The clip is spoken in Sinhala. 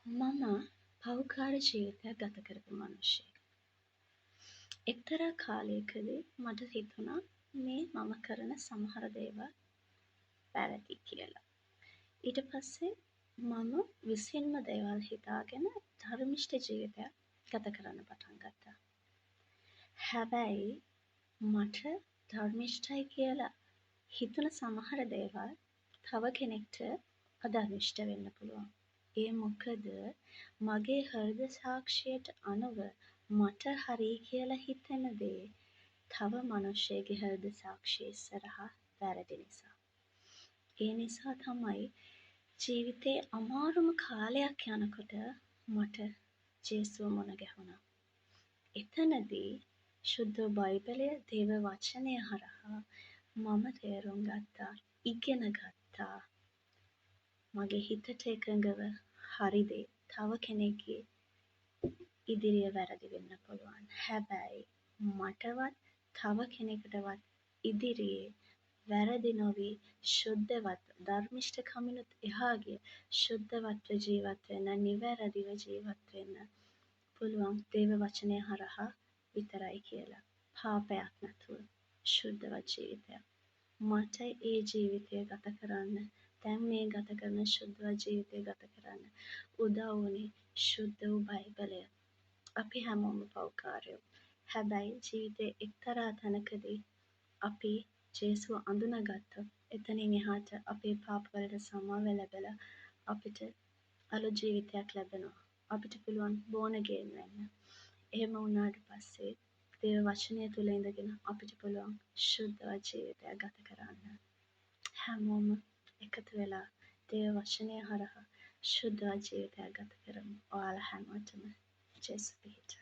මම පෞකාර ජීවිතයක් ගත කරපු මනුෂ්‍යෙක්. එක්තරා කාලයකදී මට හිතුණා මේ මම කරන සමහර දේවල් වැරදි කියලා. ඊට පස්සේ මම විසින්ම දේවල් හිතාගෙන ධර්මිෂ්ඨ ජීවිතයක් ගත කරන්න පටන් ගත්තා. හැබැයි මට ධර්මිෂ්ඨයි කියලා හිතුණ සමහර දේවල් තව කෙනෙක්ට අධර්මිෂ්ඨ වෙන්න පුළුවන්. ඒ මොකද මගේ හෘද සාක්ෂියට අනුව මට හරි කියලා හිතෙන දේ තව මනුෂ්‍යයෙකුගේ හෘද සාක්ෂිය ඉස්සරහා වැරදි නිසා. ඒ නිසා තමයි ජීවිතේ අමාරුම කාලයක් යනකොට මට ජේසුව මුණ ගැහුණා. එතනදී ශුද්ධ බයිබලය දේව වචනය හරහා මම තේරුම් ගත්තා, ඉගෙන ගත්තා. මගේ හිතට එකඟව හරි දේ තව කෙනෙක්ගේ ඉදිරියේ වැරදි වෙන්න පුළුවන්. හැබැයි මටවත් තව කෙනෙකුටවත් ඉදිරියේ වැරදි නොවි ශුද්ධවත් ධර්මිෂ්ඨ කමිනුත් එහා ගිය ශුද්ධවත්ව ජීවත් වෙන්න, නිවැරදිව ජීවත් වෙන්න පුළුවන් දේව වචනය හරහා විතරයි කියලා. පාපයක් නැතුව ශුද්ධවත් ජීවිතයක්. මට ඒ ජීවිතය ගත කරන්න, දැන් මේ ගත කරන ශුද්ධවත් ජීවිතය ගත කරන්න උදව් වුණේ ශුද්ධ වූ බයිබලය. අපි හැමෝම පව්කාරයෝ. හැබැයි ජීවිතේ එක්තරා තැනකදී අපි ජේසුව අඳුනගත්තොත් එතනින් එහාට අපේ පාප වලට සමාව ලැබලා අපිට අලුත් ජීවිතයක් ලැබෙනවා. අපිට පුළුවන් born again වෙන්න. එහෙම වුණාට පස්සේ දේව වචනය තුල ඉඳගෙන අපිට පුළුවන් ශුද්ධවත් ජීවිතයක් ගත කරන්න. හැමෝම එකතු වෙලා දේව වචනය හරහා ශුද්ධවත් ජීවිතයක් ගත කරමු. ඔයාලා හැමෝටම ජේසු පිහිට.